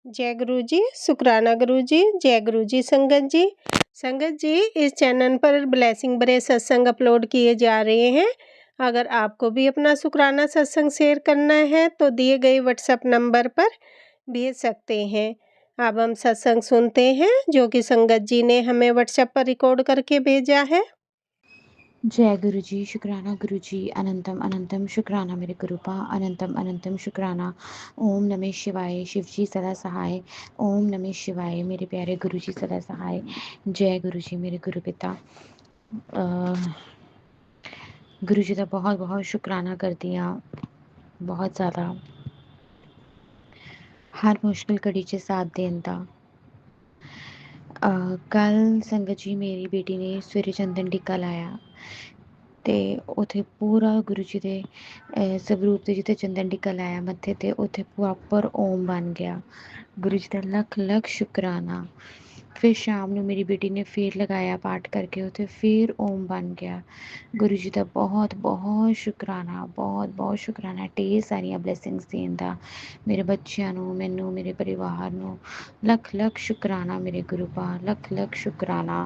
जय गुरु जी, शुक्राना गुरु जी, जय गुरु जी संगत जी। संगत जी, इस चैनल पर ब्लेसिंग भरे सत्संग अपलोड किए जा रहे हैं। अगर आपको भी अपना शुक्राना सत्संग शेयर करना है तो दिए गए व्हाट्सएप नंबर पर भेज सकते हैं। अब हम सत्संग सुनते हैं जो कि संगत जी ने हमें व्हाट्सएप पर रिकॉर्ड करके भेजा है। जय गुरु जी, शुक्राना गुरु जी, अनंतम अनंतम शुक्राना मेरे गुरुपा, अनंतम अनंतम शुक्राना। ओम नमः शिवाय, शिव जी सदा सहाय। ओम नमः शिवाय, मेरे प्यारे गुरु जी सदा सहाय। जय गुरु जी मेरे गुरु पिता। गुरु जी का बहुत बहुत शुक्राना करदी हाँ, बहुत ज़्यादा हर मुश्किल घड़ी च साथ देन दा। कल संगत जी मेरी बेटी ने सवेरे चंदन टिक्का लाया ते उत्थे पूरा गुरु जी दे स्वरूप ते जित्थे चंदन टिक्का लाया मत्थे ते उत्थे प्रॉपर ओम बन गया। गुरु जी दा लख लख शुक्राना। फिर शाम ਨੂੰ मेरी बेटी ने फिर लगाया पाठ करके उत्थे फिर ओम बन गया। गुरु जी दा बहुत बहुत शुक्राना, बहुत बहुत शुक्राना ढेर सारियां ब्लैसिंग्स देन दा मेरे बच्चों ਨੂੰ, ਮੈਨੂੰ, ਮੇਰੇ ਪਰਿਵਾਰ ਨੂੰ ਲੱਖ ਲੱਖ शुक्राना मेरे गुरु पा, लख लख शुक्राना।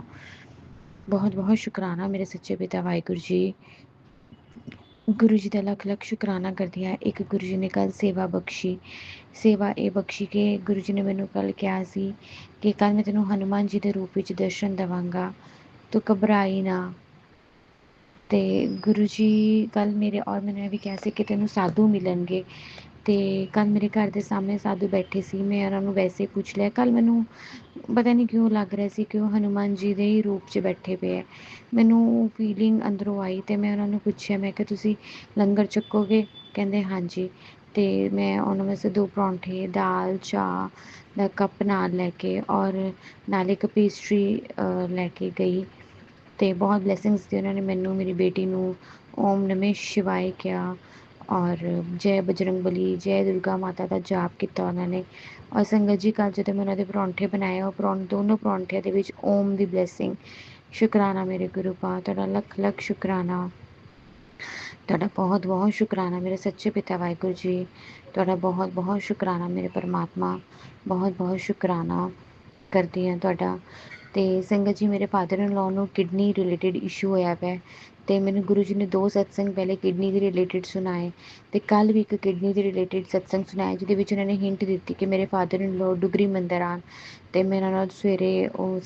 बहुत बहुत शुक्राना मेरे सच्चे पिता वाहिगुरु जी। गुरु जी का लख लख शुक्राना करदी हाँ। एक गुरु जी ने कल सेवा बख्शी, सेवा ये बख्शी के गुरु जी ने मैनू कल कहा सी कि कल मैं तेनों हनुमान जी के रूप में दर्शन देवांगा, तू घबराई ना। तो गुरु जी कल मेरे और मैंने भी कहा सी कि तेनों साधु मिलणगे। तो कल मेरे घर के सामने साधु बैठे सी, मैं उन्होंने वैसे ही पूछ लिया। कल मैनू पता नहीं क्यों लग रहा सी कि वो हनुमान जी के ही रूप च बैठे पे है। मैनू फीलिंग अंदरों आई तो मैं उन्होंने पूछा, मैं कि तुसी लंगर चकोगे? कहते हाँ जी। तो मैं उन्होंने वास्ते 2 परौंठे, दाल, चाह का कप नाल लैके और नाल एक पेस्ट्री लैके गई। तो बहुत ब्लैसिंग्स दी उन्होंने मैनू, मेरी बेटी नू। ओम नमः शिवाय क्या और जय बजरंग बली, जय दुर्गा माता का जाप किया उन्होंने। और संगत जी कल जो मैं उन्होंने परौंठे बनाए, वो दोनों परौंठिया के ओम की ब्लैसिंग। शुक्राना मेरे गुरु पा, तुहाडा लख लख शुक्राना। तुहाडा बहुत बहुत शुक्राना मेरे सच्चे पिता वाहिगुरु जी। तुहाडा बहुत बहुत शुक्राना मेरे परमात्मा, बहुत बहुत शुक्राना करदी हाँ तुहाडा। तो संगत जी मेरे फादर इन लॉ ਨੂੰ किडनी रिलेटिड इशू होया पिया तो मैंने गुरु जी ने 2 सत्संग पहले किडनी के रिलेटिड सुनाए। तो कल भी एक किडनी के रिलेटिड सत्संग सुनाया जिहदे उन्होंने हिंट दी कि मेरे फादर इन लॉ डुगरी मंदिर आन। तो मैं उन्होंने सवेरे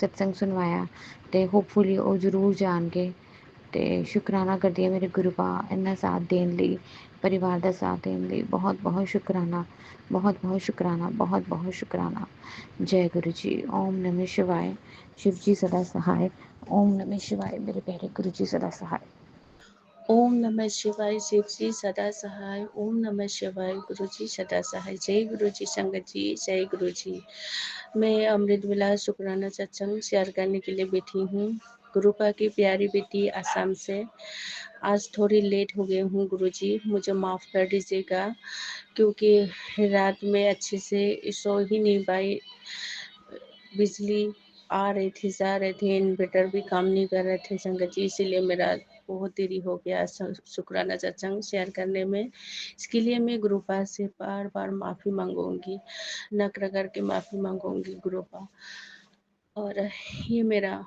सत्संग सुनवाया तो होपफुली वो जरूर जाएंगे। तो शुकराना करदी हाँ मेरे गुरु पा इन्ना साथ देने लई, परिवार का साथ देने लई। बहुत बहुत शुकराना, बहुत बहुत शुकराना, बहुत बहुत शुकराना। जय गुरु जी। ओम नमः शिवाय, शिव जी सदा सहाय। ओम नमः शिवाय, मेरे प्यारे गुरु जी सदा सहाय। ओम नमः शिवाय, शिव जी सदा सहाय। ओम नमः शिवाय, गुरु जी सदा सहाय। जय गुरु जी संगत जी, जय गुरु जी। मैं अमृत विलास शुक्राना सत्संग शेयर करने के लिए बैठी हूँ। गुरुपा की प्यारी बेटी आसाम से। आज थोड़ी लेट हो गई हूँ गुरु जी, मुझे माफ़ कर दीजिएगा क्योंकि रात में अच्छे से सो ही नहीं पाई। बिजली आ रही थी, जा रहे थे, इन्वर्टर भी काम नहीं कर रहे थे संगत जी, इसीलिए मेरा बहुत देरी हो गया शुक्राना सत्संग शेयर करने में। इसके लिए मैं गुरुपा से बार बार माफ़ी मांगूंगी, नक्र करके माफ़ी मांगूंगी गुरुपा। और ये मेरा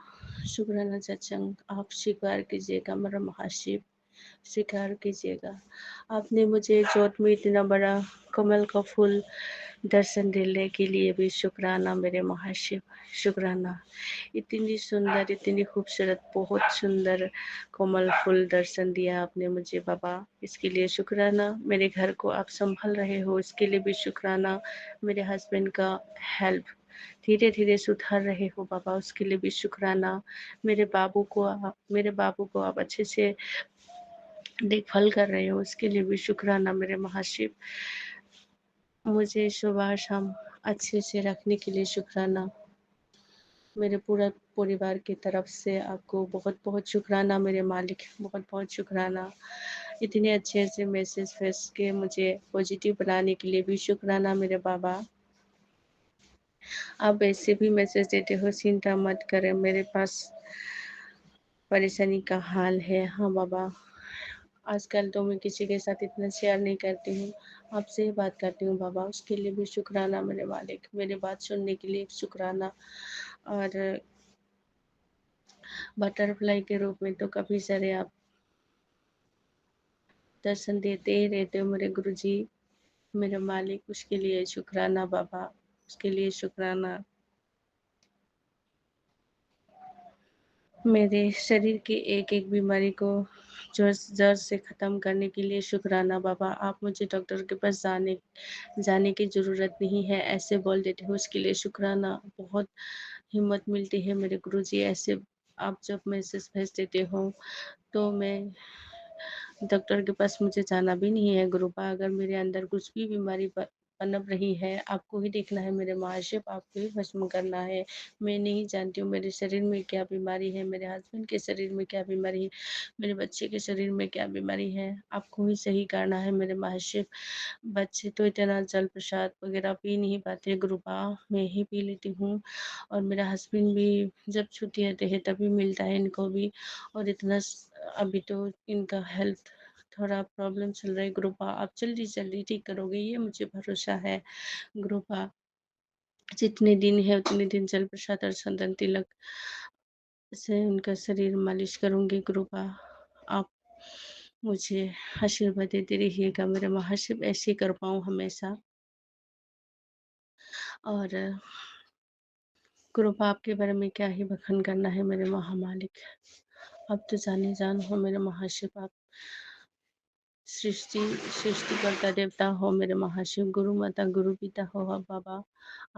शुक्राना सत्संग आप स्वीकार कीजिएगा, मेरा महाशिव स्वीकार कीजिएगा। आपने मुझे जोत में इतना बड़ा कमल का फूल दर्शन देने के लिए भी शुक्राना मेरे महाशिव, शुक्राना। इतनी सुंदर, इतनी खूबसूरत, बहुत सुंदर कोमल फूल दर्शन दिया आपने मुझे बाबा, इसके लिए शुक्राना। मेरे घर को आप संभाल रहे हो, इसके लिए भी शुक्राना। मेरे हस्बैंड का हेल्प धीरे धीरे सुधार रहे हो बाबा, उसके लिए भी शुक्राना। मेरे बाबू को आप अच्छे से देखभाल कर रहे हो, उसके लिए भी शुक्राना मेरे महाशिव। मुझे सुबह शाम अच्छे से रखने के लिए शुक्राना। मेरे पूरा परिवार की तरफ से आपको बहुत बहुत शुक्राना मेरे मालिक, बहुत बहुत शुक्राना। इतने अच्छे से मैसेज भेज के मुझे पॉजिटिव बनाने के लिए भी शुक्राना मेरे बाबा। आप ऐसे भी मैसेज देते हो, चिंता मत करें, मेरे पास परेशानी का हाल है। हाँ बाबा, आजकल तो मैं किसी के साथ इतना शेयर नहीं करती हूँ, आपसे ही बात करती हूँ बाबा, उसके लिए भी शुक्राना मेरे मालिक, मेरी बात सुनने के लिए शुक्राना। और बटरफ्लाई के रूप में तो काफ़ी सारे आप दर्शन देते ही रहते हो मेरे गुरुजी, मेरे मालिक, उसके लिए शुक्राना बाबा, उसके लिए शुक्राना। मेरे शरीर की एक-एक बीमारी को जड़ जड़ से ख़त्म करने के लिए शुक्राना बाबा। आप मुझे डॉक्टर के पास जाने की ज़रूरत नहीं है, ऐसे बोल देते हो, उसके लिए शुक्राना। बहुत हिम्मत मिलती है मेरे गुरुजी, ऐसे आप जब मैसेज भेज देते हो, तो मैं डॉक्टर के पास मुझे जाना भी नहीं है गुरुपा। अगर मेरे अंदर कुछ भी बीमारी पनप रही है, आपको ही देखना है मेरे महाशिव, आपको ही भस्म करना है। मैं नहीं जानती हूँ मेरे शरीर में क्या बीमारी है, मेरे हस्बैंड के शरीर में क्या बीमारी है, मेरे बच्चे के शरीर में क्या बीमारी है, आपको ही सही करना है मेरे महाशिव। बच्चे तो इतना जल प्रसाद वगैरह पी नहीं पाते गुरुपा, मैं ही पी लेती हूँ। और मेरा हस्बैंड भी जब छुट्टी रहते हैं तभी मिलता है इनको भी। और इतना अभी तो इनका हेल्थ थोड़ा प्रॉब्लम चल रहा है गुरुपा, आप जल्दी जल्दी ठीक करोगे, ये मुझे भरोसा है गुरुपा। जितने दिन है उतने दिन जल प्रसाद और चंदन तिलक से उनका शरीर मालिश करूंगी गुरुपा। आप मुझे आशीर्वाद देते रहिएगा मेरे महाशिव, ऐसे कर पाऊँ हमेशा। और गुरुपा आपके बारे में क्या ही बखान करना है मेरे महामालिक, आप तो जाने जान हो मेरे महाशिव। आप सृष्टि सृष्टिकर्ता देवता हो मेरे महाशिव, गुरु माता गुरु पिता हो आप बाबा,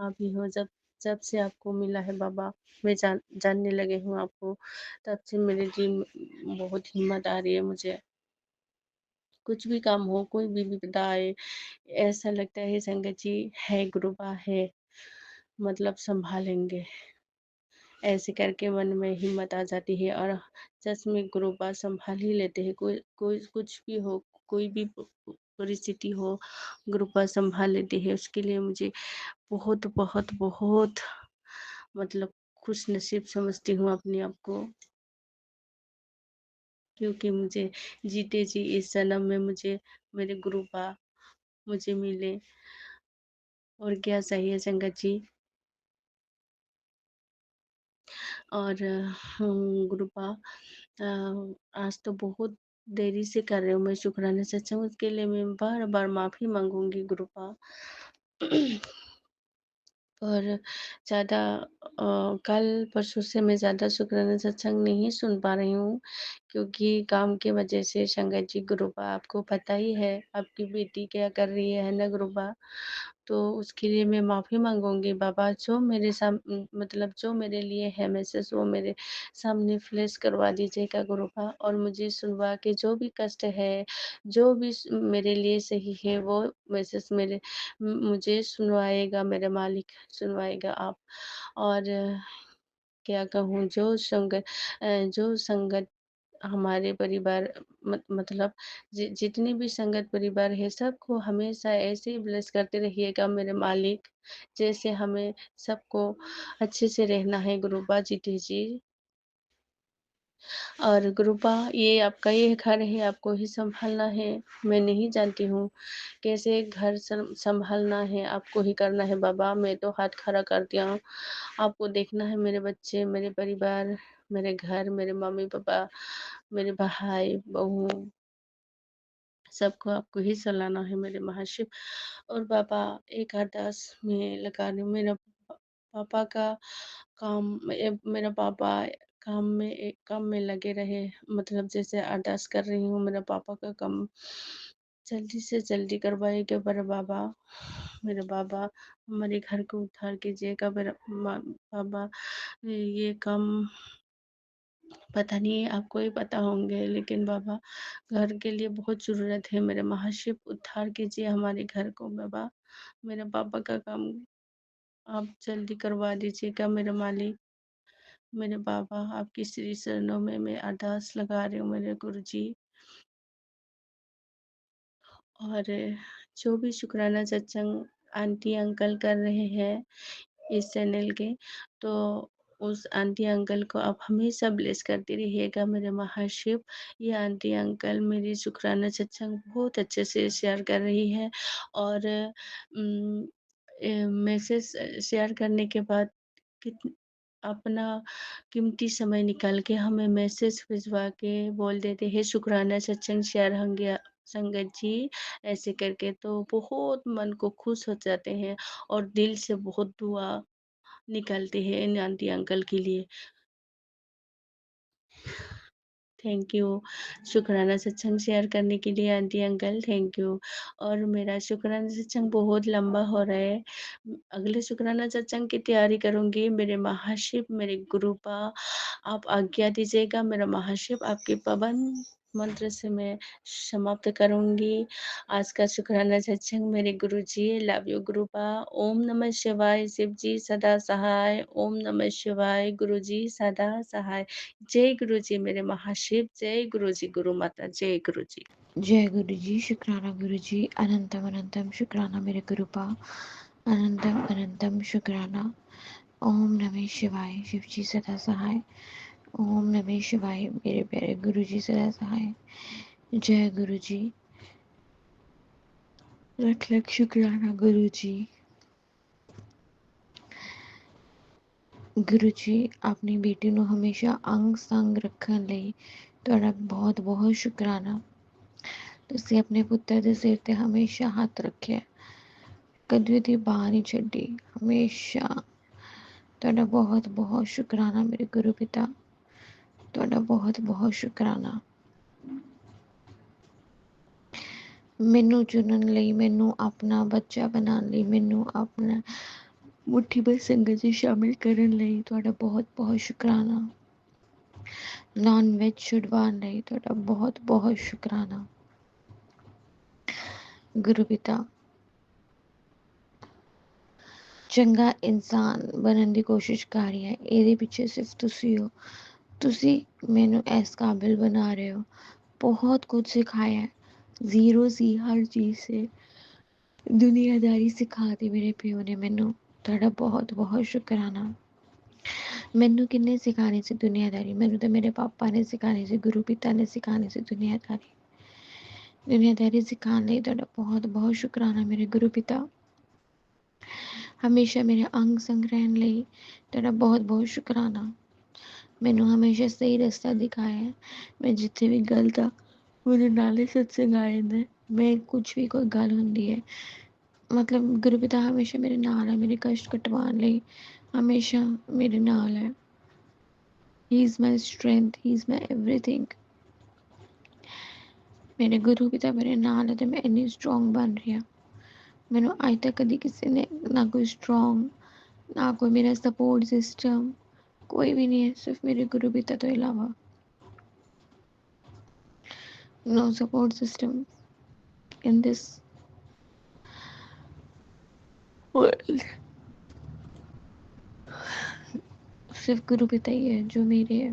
आप ही हो। जब जब से आपको मिला है बाबा, मैं जानने लगे हूँ आपको, तब से मेरे दिल में बहुत हिम्मत आ रही है मुझे। कुछ भी काम हो, कोई भी विपदा आए, ऐसा लगता है संगत जी है, गुरुबा है, मतलब संभालेंगे, ऐसे करके मन में हिम्मत आ जाती है। और सच में गुरुबा संभाल ही लेते हैं, कोई कोई कुछ भी हो, कोई भी परिस्थिति हो, गुरुबा संभाल लेते हैं। उसके लिए मुझे बहुत बहुत बहुत मतलब खुश नसीब समझती हूँ अपने आप को, क्योंकि मुझे जीते जी इस जन्म में मुझे मेरे गुरुबा मुझे मिले, और क्या चाहिए संगत जी। और गुरुबा आज तो बहुत देरी से कर रही हूँ मैं शुक्राना सत्संग, उसके लिए मैं बार बार माफ़ी मांगूंगी गुरुपा। और ज़्यादा कल परसों से मैं ज़्यादा शुक्राना सत्संग नहीं सुन पा रही हूँ, क्योंकि काम की वजह से। संगत जी गुरुबा आपको पता ही है आपकी बेटी क्या कर रही है ना गुरुबा, तो उसके लिए मैं माफ़ी मांगूंगी बाबा। जो मेरे मतलब जो मेरे लिए है मैसेज, वो मेरे सामने फ्लैश करवा दीजिएगा गुरुबा, और मुझे सुनवा के जो भी कष्ट है, जो भी मेरे लिए सही है, वो मैसेज मेरे मुझे सुनवाएगा मेरे मालिक, सुनवाएगा आप। और क्या कहूँ, जो संगत हमारे परिवार मतलब जितनी भी संगत परिवार है, सबको हमेशा ऐसे ही ब्लेस करते रहिएगा मेरे मालिक, जैसे हमें सबको अच्छे से रहना है गुरुबा जीते जी। और गुरुबा ये आपका ये घर है, आपको ही संभालना है। मैं नहीं जानती हूँ कैसे घर संभालना है, आपको ही करना है बाबा, मैं तो हाथ खड़ा कर दिया हूँ। आपको देखना है मेरे बच्चे, मेरे परिवार, मेरे घर, मेरे मम्मी पापा, मेरे भाई बहू, सबको आपको ही चलाना है मेरे महाशिव। और बाबा एक अरदास में लगा रही हूँ, मेरा पापा का काम, मेरा पापा काम में लगे रहे, मतलब जैसे अरदास कर रही हूँ मेरा पापा का काम जल्दी से जल्दी करवाइएगा मेरे बाबा। मेरे बाबा हमारे घर को उद्धार कीजिएगा मेरा बाबा। ये काम पता नहीं आपको ही पता होंगे, लेकिन बाबा घर के लिए बहुत ज़रूरत है मेरे महाशिव, उद्धार कीजिए हमारे घर को बाबा। मेरे पापा का काम आप जल्दी करवा दीजिएगा मेरे मालिक। मेरे बाबा आपकी श्री चरणों में मैं अरदास लगा रही हूँ मेरे गुरुजी। और जो भी शुक्राना सत्संग आंटी अंकल कर रहे हैं इस चैनल के, तो उस आंटी अंकल को आप हमेशा ब्लेस करते रहिएगा मेरे महाशिव। ये आंटी अंकल मेरी शुक्राना सत्संग बहुत अच्छे से शेयर कर रही है और मैसेज शेयर करने के बाद कित अपना कीमती समय निकाल के हमें मैसेज भिजवा के बोल देते हैं शुक्राना सत्संग शेयर होंगे संगत जी, ऐसे करके तो बहुत मन को खुश हो जाते हैं और दिल से बहुत दुआ निकालते हैं इन आंटी अंकल के लिए। थैंक यू शुक्राना सत्संग शेयर करने के लिए आंटी अंकल, थैंक यू। और मेरा शुक्राना सत्संग बहुत लंबा हो रहा है। अगले शुक्राना सत्संग की तैयारी करूँगी। मेरे महाशिव, मेरे गुरुपा आप आज्ञा दीजिएगा। मेरा महाशिव आपके पवन मंत्र से मैं समाप्त करूँगी आज का शुक्राना सत्संग। मेरे गुरुजी लव यू गुरुपा। ओम नमः शिवाय। शिव जी सदा सहाय। ओम नमः शिवाय। गुरुजी सदा सहाय। जय गुरुजी मेरे महाशिव। जय गुरुजी गुरु माता। जय गुरुजी। जय गुरु जी, शुक्राना गुरु जी, अनंतम अनंतम शुक्राना मेरे गुरुपा, अनंतम अनंतम शुक्राना। ओम नमः शिवाय। शिव जी सदा सहाय। ओम नमः शिवाय। मेरे प्यारे गुरु जी सदा सहाय। जय गुरु जी, लख लख शुक्राना गुरु जी। गुरु जी अपनी बेटी ਨੂੰ ਹਮੇਸ਼ਾ ਅੰਗ ਸੰਗ ਰੱਖਣ ਲਈ ਤੁਹਾਡਾ ਬਹੁਤ ਬਹੁਤ ਸ਼ੁਕਰਾਨਾ। ਤੁਸੀਂ ਆਪਣੇ ਪੁੱਤਰ ਦੇ ਸਿਰ ਤੇ ਹਮੇਸ਼ਾ ਹੱਥ ਰੱਖਿਆ, ਕਦੇ ਦੀ ਬਾਹ ਨਹੀਂ ਛੱਡੀ, ਹਮੇਸ਼ਾ। ਤੁਹਾਡਾ ਬਹੁਤ ਬਹੁਤ ਸ਼ੁਕਰਾਨਾ ਮੇਰੇ ਗੁਰੂ ਪਿਤਾ, ਤੁਹਾਡਾ ਬਹੁਤ ਬਹੁਤ ਸ਼ੁਕਰਾਨਾ। ਮੈਨੂੰ ਚੁਣਨ ਲਈ, ਮੈਨੂੰ ਆਪਣਾ ਬੱਚਾ ਬਣਾਉਣ ਲਈ, ਮੈਨੂੰ ਆਪਣਾ ਮੁੱਠੀ ਭਰ ਸੰਗਤ 'ਚ ਸ਼ਾਮਿਲ ਕਰਨ ਲਈ ਤੁਹਾਡਾ ਬਹੁਤ ਬਹੁਤ ਸ਼ੁਕਰਾਨਾ। ਨੌਨ ਵੈਜ ਛੁਡਵਾਉਣ ਲਈ ਤੁਹਾਡਾ ਬਹੁਤ ਬਹੁਤ ਸ਼ੁਕਰਾਨਾ ਗੁਰੂ ਪਿਤਾ। ਚੰਗਾ ਇਨਸਾਨ ਬਣਨ ਦੀ ਕੋਸ਼ਿਸ਼ ਕਰ ਰਹੀ ਹੈ, ਇਹਦੇ ਪਿੱਛੇ ਸਿਰਫ ਤੁਸੀਂ ਹੋ। ਤੁਸੀਂ ਮੈਨੂੰ ਇਸ ਕਾਬਿਲ ਬਣਾ ਰਹੇ ਹੋ। बहुत कुछ सिखाया है, ज़ीरो सी हर चीज़ से दुनियादारी सिखा दी मेरे प्यो ने मैनू। ਤੁਹਾਡਾ ਬਹੁਤ ਬਹੁਤ ਸ਼ੁਕਰਾਨਾ। ਮੈਨੂੰ ਕਿੰਨੇ ਸਿਖਾਣੀ ਸੀ ਦੁਨੀਆਦਾਰੀ? ਮੈਨੂੰ ਤਾਂ ਮੇਰੇ ਪਾਪਾ ਨੇ ਸਿਖਾਣੀ ਸੀ, ਗੁਰੂ ਪਿਤਾ ਨੇ ਸਿਖਾਣੀ ਸੀ ਦੁਨੀਆਦਾਰੀ। ਦੁਨੀਆਦਾਰੀ ਸਿਖਾਉਣ ਲਈ ਤੁਹਾਡਾ ਬਹੁਤ ਬਹੁਤ ਸ਼ੁਕਰਾਨਾ ਮੇਰੇ ਗੁਰੂ ਪਿਤਾ। ਹਮੇਸ਼ਾ ਮੇਰੇ ਅੰਗ ਸੰਗ ਰਹਿਣ ਲਈ ਤੁਹਾਡਾ ਬਹੁਤ ਬਹੁਤ ਸ਼ੁਕਰਾਨਾ। ਮੈਨੂੰ ਹਮੇਸ਼ਾ ਸਹੀ ਰਸਤਾ ਦਿਖਾਇਆ ਹੈ। ਮੈਂ ਜਿੱਥੇ ਵੀ ਗਲਤ ਆ, ਮੇਰੇ ਨਾਲੇ ਸਤਸੰਗ ਆ ਜਾਂਦਾ। ਮੈਂ ਕੁਛ ਵੀ ਕੋਈ ਗੱਲ ਹੁੰਦੀ ਹੈ, ਮਤਲਬ ਗੁਰੂ ਪਿਤਾ ਹਮੇਸ਼ਾ ਮੇਰੇ ਨਾਲ ਹੈ, ਮੇਰੇ ਕਸ਼ਟ ਕਟਵਾਉਣ ਲਈ ਹਮੇਸ਼ਾ ਮੇਰੇ ਨਾਲ ਹੈ। ਹੀ is my strength, he is my everything. ਮੇਰੇ ਗੁਰੂ ਪਿਤਾ ਮੇਰੇ ਨਾਲ ਹੈ ਤੇ ਮੈਂ ਇੰਨੀ ਸਟਰੋਂਗ ਬਣ ਰਹੀ ਹਾਂ। ਮੈਨੂੰ ਅੱਜ ਤੱਕ ਕਦੀ ਕਿਸੇ ਨੇ ਨਾ ਕੋਈ ਸਟਰੋਂਗ, ਨਾ ਕੋਈ ਮੇਰਾ ਸਪੋਰਟ ਸਿਸਟਮ, ਕੋਈ ਵੀ ਨਹੀਂ ਹੈ ਸਿਰਫ ਮੇਰੇ ਗੁਰੂ ਪਿਤਾ ਤੋਂ ਇਲਾਵਾ। no support system in this world। सिर्फ गुरु पिता ही है जो मेरे है,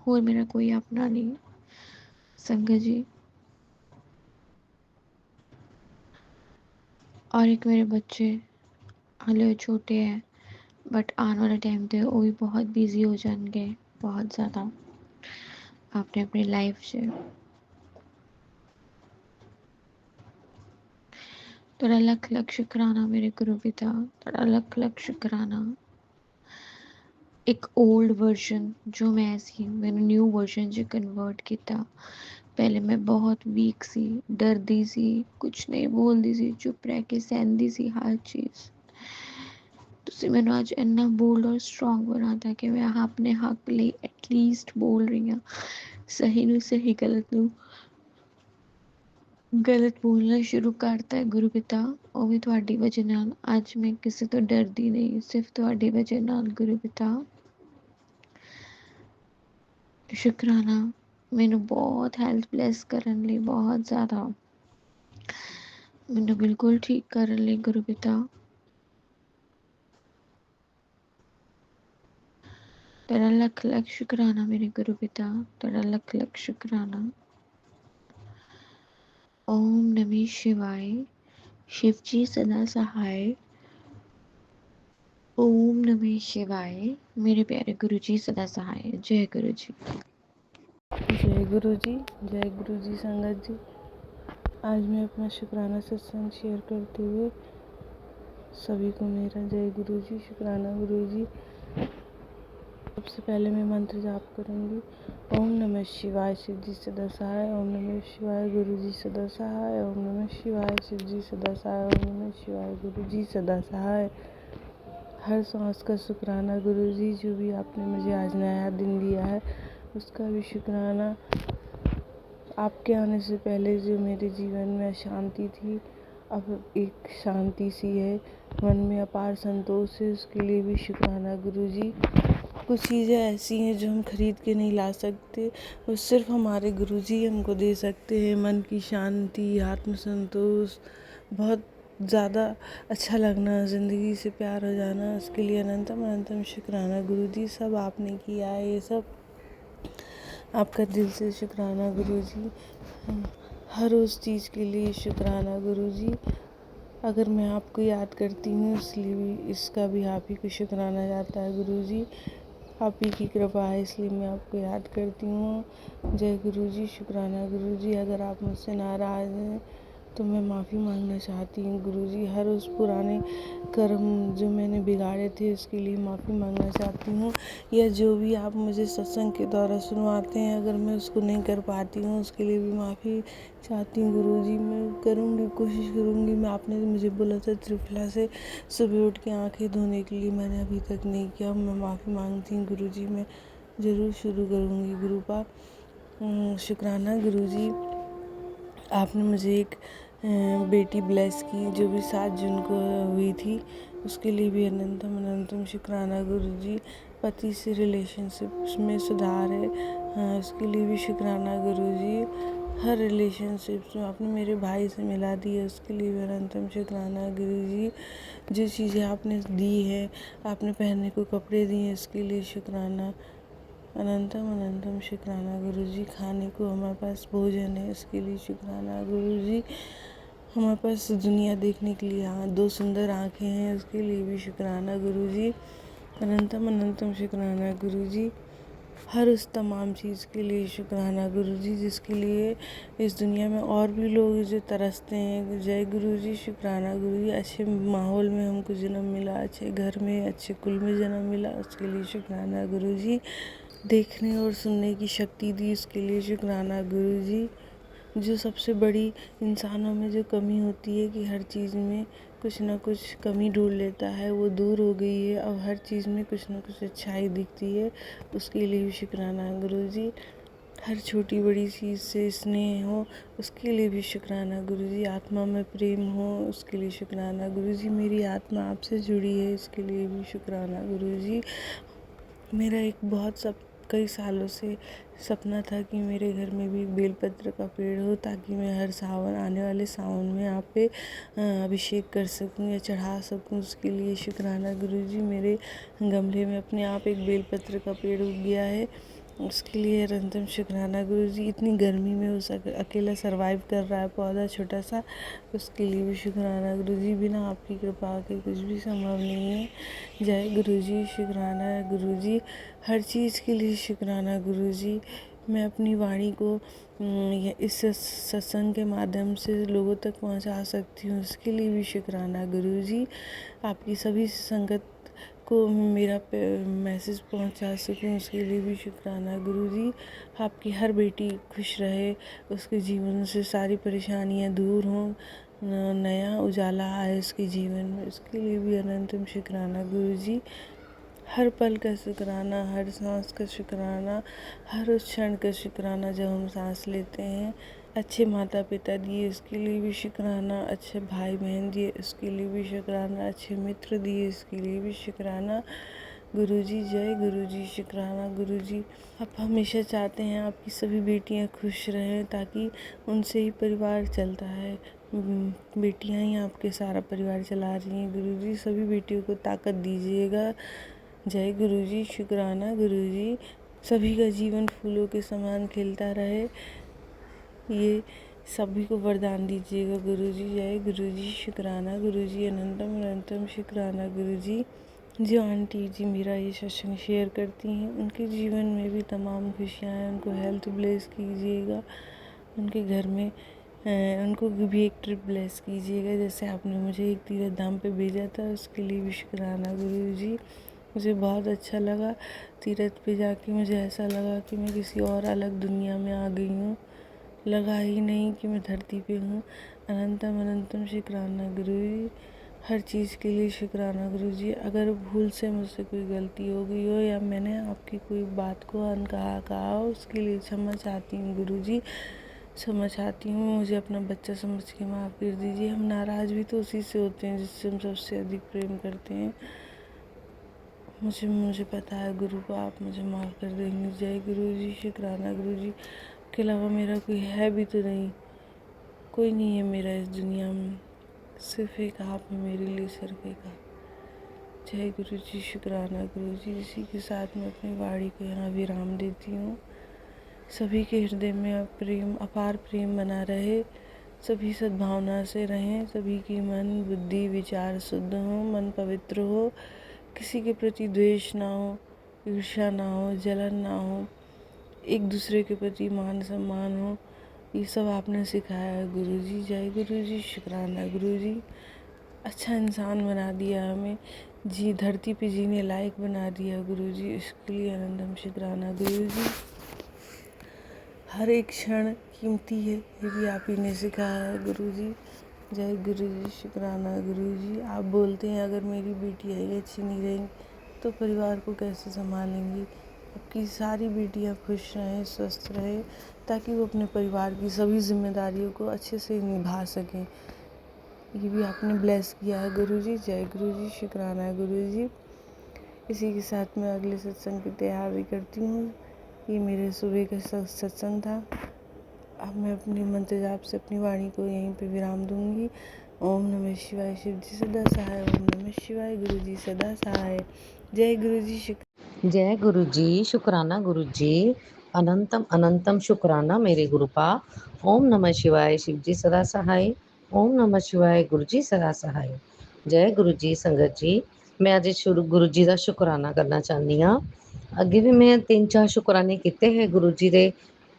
और मेरा कोई अपना नहीं। संगत जी और एक मेरे बच्चे हले छोटे हैं, बट आने वाले टाइम पे वो भी बहुत बिजी हो जाएंगे, बहुत ज़्यादा अपने अपनी लाइफ से। थोड़ा लख लख शुक्राना मेरे गुरु पिता, थोड़ा लख लख शुक्राना। एक ओल्ड वर्जन जो मैं सी, मैंने न्यू वर्जन 'ਚ कन्वर्ट किया। पहले मैं बहुत वीक सी, डरदी सी, कुछ नहीं बोलती सी, चुप रह के सहंदी सी हर चीज़। ਤੁਸੀਂ ਮੈਨੂੰ ਅੱਜ ਇੰਨਾ ਬੋਲਡ ਔਰ ਸਟਰੋਂਗ ਬਣਾਤਾ ਕਿ ਮੈਂ ਆਪਣੇ ਹੱਕ ਲਈ ਐਟਲੀਸਟ ਬੋਲ ਰਹੀ ਹਾਂ। ਸਹੀ ਨੂੰ ਸਹੀ, ਗਲਤ ਨੂੰ ਗਲਤ ਬੋਲਣਾ ਸ਼ੁਰੂ ਕਰਤਾ ਹੈ ਗੁਰੂ ਪਿਤਾ, ਉਹ ਵੀ ਤੁਹਾਡੀ ਵਜ੍ਹਾ ਨਾਲ। ਅੱਜ ਮੈਂ ਕਿਸੇ ਤੋਂ ਡਰਦੀ ਨਹੀਂ, ਸਿਰਫ ਤੁਹਾਡੀ ਵਜ੍ਹਾ ਨਾਲ ਗੁਰੂ ਪਿਤਾ। ਸ਼ੁਕਰਾਨਾ ਮੈਨੂੰ ਬਹੁਤ ਹੈਲਥ ਬਲੈਸ ਕਰਨ ਲਈ, ਬਹੁਤ ਜ਼ਿਆਦਾ ਮੈਨੂੰ ਬਿਲਕੁਲ ਠੀਕ ਕਰਨ ਲਈ ਗੁਰੂ ਪਿਤਾ। तेरा लख लख शुक्राना मेरे गुरु पिता, तेरा लख लख शुक्राना। ओम नमः शिवाय। शिव जी सदा सहाय। ओम नमः शिवाय। मेरे प्यारे गुरुजी सदा सहाय। जय गुरुजी। जय गुरु जी। जय गुरु जी संगत जी। आज मैं अपना शुक्राना सत्संग शेयर करते हुए सभी को मेरा जय गुरु जी, शुक्राना गुरु जी। सबसे पहले मैं मंत्र जाप करूंगी। ओम नमः शिवाय, शिव जी सदा सहाय। ओम नमः शिवाय, गुरु जी सदा सहाय। ओम नमः शिवाय, शिव जी सदा सहाय। ओम नमः शिवाय, गुरु जी सदा सहाय। हर सांस का शुक्राना गुरु जी, जो भी आपने मुझे आज नया दिन दिया है उसका भी शुक्राना। आपके आने से पहले जो मेरे जीवन में अशांति थी, अब एक शांति सी है, मन में अपार संतोष है, उसके लिए भी शुक्राना गुरुजी। कुछ चीज़ें ऐसी हैं जो हम खरीद के नहीं ला सकते, वो सिर्फ हमारे गुरुजी हमको दे सकते हैं। मन की शांति, आत्म संतोष, बहुत ज़्यादा अच्छा लगना, ज़िंदगी से प्यार हो जाना, उसके लिए अनंतम अनंतम शुक्राना गुरुजी। सब आपने किया है, ये सब आपका दिल से शुक्राना गुरुजी। हर उस चीज़ के लिए शुक्राना गुरुजी। अगर मैं आपको याद करती हूँ इसलिए भी, इसका भी आप ही को शुक्राना जाता है गुरुजी। आप ही की कृपा है इसलिए मैं आपको याद करती हूँ। जय गुरुजी, शुक्राना गुरुजी। अगर आप मुझसे नाराज़ हैं तो मैं माफ़ी मांगना चाहती हूँ गुरुजी। हर उस पुराने कर्म जो मैंने बिगाड़े थे उसके लिए माफ़ी मांगना चाहती हूँ, या जो भी आप मुझे सत्संग के द्वारा सुनवाते हैं अगर मैं उसको नहीं कर पाती हूँ उसके लिए भी माफ़ी चाहती हूँ गुरुजी। मैं करूँगी, कोशिश करूँगी। मैं आपने मुझे बोला था त्रिफला से सुबह उठ के आँखें धोने के लिए, मैंने अभी तक नहीं किया। मैं माफ़ी मांगती हूँ गुरुजी। मैं ज़रूर शुरू करूँगी गुरुपा। शुक्राना गुरुजी। आपने मुझे एक बेटी ब्लेस की जो भी 7 जून को हुई थी, उसके लिए भी अनंतम अनंतम शुक्राना गुरुजी। पति से रिलेशनशिप में सुधार है, उसके लिए भी शुक्राना गुरुजी। हर रिलेशनशिप में आपने मेरे भाई से मिला दी है, उसके लिए भी अनंतम शुक्राना गुरुजी। जो चीज़ें आपने दी है, आपने पहनने को कपड़े दिए हैं, उसके लिए शुक्राना। अनंतम अनंतम शुक्राना गुरुजी। खाने को हमारे पास भोजन है, उसके लिए शुक्राना गुरुजी। हमारे पास दुनिया देखने के लिए 2 सुंदर आँखें हैं, उसके लिए भी शुक्राना गुरुजी। अनंतम अनंतम शुक्राना गुरुजी। हर उस तमाम चीज़ के लिए शुक्राना गुरुजी जिसके लिए इस दुनिया में और भी लोग जो तरसते हैं। जय गुरुजी, शुक्राना गुरुजी। अच्छे माहौल में हमको जन्म मिला, अच्छे घर में, अच्छे कुल में जन्म मिला, उसके लिए शुक्राना गुरुजी। देखने और सुनने की शक्ति दी, उसके लिए शुक्राना गुरुजी। जो सबसे बड़ी इंसानों में जो कमी होती है कि हर चीज़ में कुछ ना कुछ कमी ढूंढ लेता है, वो दूर हो गई है। अब हर चीज़ में कुछ ना कुछ अच्छाई दिखती है, उसके लिए भी शुक्राना गुरुजी। हर छोटी बड़ी चीज़ से स्नेह हो, उसके लिए भी शुक्राना गुरुजी। आत्मा में प्रेम हो, उसके लिए शुक्राना गुरुजी। मेरी आत्मा आपसे जुड़ी है, इसके लिए भी शुक्राना गुरुजी। मेरा एक कई सालों से सपना था कि मेरे घर में भी बेलपत्र का पेड़ हो, ताकि मैं हर सावन, आने वाले सावन में आप पे अभिषेक कर सकूं या चढ़ा सकूं, उसके लिए शुक्राना गुरुजी। मेरे गमले में अपने आप एक बेलपत्र का पेड़ उग गया है, उसके लिए निरंतर शुक्राना गुरुजी। इतनी गर्मी में उस अकेला सरवाइव कर रहा है पौधा छोटा सा, उसके लिए भी शुक्राना गुरुजी। बिना आपकी कृपा के कुछ भी संभव नहीं है। जय गुरुजी, शुक्राना गुरुजी। हर चीज़ के लिए शुक्राना गुरुजी। मैं अपनी वाणी को इस सत्संग के माध्यम से लोगों तक पहुंचा सकती हूँ, उसके लिए भी शुक्राना गुरुजी। आपकी सभी संगत को मेरा मैसेज पहुंचा सकूं, उसके लिए भी शुक्राना गुरुजी। आपकी हर बेटी खुश रहे, उसके जीवन से सारी परेशानियां दूर हों, नया उजाला आए उसके जीवन में, उसके लिए भी अनंतम शुक्राना गुरुजी। हर पल का शुक्राना, हर सांस का शुक्राना, हर उस क्षण का शुक्राना जब हम सांस लेते हैं। अच्छे माता पिता दिए, उसके लिए भी शुक्राना। अच्छे भाई बहन दिए, उसके लिए भी शुक्राना। अच्छे मित्र दिए, उसके लिए भी शुक्राना गुरुजी। जय गुरुजी, शुक्राना गुरुजी। आप हमेशा चाहते हैं आपकी सभी बेटियां खुश रहें, ताकि उनसे ही परिवार चलता है। बेटियां ही आपके सारा परिवार चला रही हैं गुरुजी। सभी बेटियों को ताकत दीजिएगा। जय गुरुजी, शुक्राना गुरुजी। सभी का जीवन फूलों के समान खिलता रहे, ये सभी को वरदान दीजिएगा गुरुजी। जय गुरुजी, शुक्राना गुरुजी। अनंतम अनंतम शुक्राना गुरुजी। जो आंटी जी मेरा ये सत्संग शेयर करती हैं, उनके जीवन में भी तमाम खुशियाँ हैं। उनको हेल्थ ब्लेस कीजिएगा, उनके घर में उनको भी एक ट्रिप ब्लेस कीजिएगा। जैसे आपने मुझे एक तीर्थ धाम पे भेजा था, उसके लिए भी शुक्राना गुरु जी। मुझे बहुत अच्छा लगा तीर्थ पे जाके। मुझे ऐसा लगा कि मैं किसी और अलग दुनिया में आ गई हूँ। लगा ही नहीं कि मैं धरती पे हूँ। अनंतम अनंतम शुक्राना गुरु जी। हर चीज़ के लिए शुक्राना गुरु जी। अगर भूल से मुझसे कोई गलती हो गई हो या मैंने आपकी कोई बात को अनकहा कहा हो, उसके लिए क्षमा चाहती हूँ गुरु जी, क्षमा चाहती हूँ। मुझे अपना बच्चा समझ के माफ़ कर दीजिए। हम नाराज़ भी तो उसी से होते हैं जिससे हम सबसे अधिक प्रेम करते हैं। मुझे पता है गुरु को आप मुझे माफ़ कर देंगे। जय गुरु जी, शुक्राना गुरु जी। के अलावा मेरा कोई है भी तो नहीं, कोई नहीं है मेरा इस दुनिया में, सिर्फ एक आप है मेरे लिए सिर्फ एक आप। जय गुरु जी, शुक्राना गुरु जी। इसी के साथ मैं अपनी वाणी को यहाँ विराम देती हूँ। सभी के हृदय में प्रेम, अपार प्रेम बना रहे, सभी सद्भावना से रहें, सभी की मन बुद्धि विचार शुद्ध हो, मन पवित्र हो, किसी के प्रति द्वेष ना हो, ईर्ष्या ना हो, जलन ना हो, एक दूसरे के प्रति मान सम्मान हो। ये सब आपने सिखाया है गुरु जी। जय गुरु जी, शुक्राना गुरु जी। अच्छा इंसान बना दिया हमें, जी धरती पे जीने लायक बना दिया गुरु जी। इसके लिए अनंतम शुक्राना गुरु जी। हर एक क्षण कीमती है, ये भी आप ही ने सिखाया है गुरु जी। जय गुरु जी, शुक्राना गुरु जी। आप बोलते हैं अगर मेरी बेटी आई अच्छी नहीं रहेंगी तो परिवार को कैसे संभालेंगी। आपकी सारी बेटियां खुश रहें, स्वस्थ रहें, ताकि वो अपने परिवार की सभी जिम्मेदारियों को अच्छे से निभा सकें। ये भी आपने ब्लेस किया है गुरु जी। जय गुरु जी, शुक्राना गुरु जी। इसी के साथ मैं अगले सत्संग की तैयारी करती हूँ। ये मेरे सुबह का सत्संग था। अब मैं अपने मंत्र जाप से अपनी वाणी को यहीं पे विराम दूंगी। ओम नमः शिवाय, शिव जी सदा सहाय। ओम नमः शिवाय, गुरु जी सदा सहाय। जय गुरु जी, जय गुरु जी, शुक्राना गुरु जी। अनंतम अनंतम शुक्राना मेरे गुरुपा। ओम नमः शिवाय, शिव जी सदा सहाय। ओम नमः शिवाय, गुरु जी सदा सहाय। जय गुरु जी संगत जी। मैं ਅੱਜ ਗੁਰੂ ਜੀ ਦਾ ਸ਼ੁਕਰਾਨਾ ਕਰਨਾ ਚਾਹੁੰਦੀ ਹਾਂ। ਅੱਗੇ ਵੀ ਮੈਂ 3-4 ਸ਼ੁਕਰਾਨੇ ਕੀਤੇ ਹੈ ਗੁਰੂ ਜੀ ਦੇ।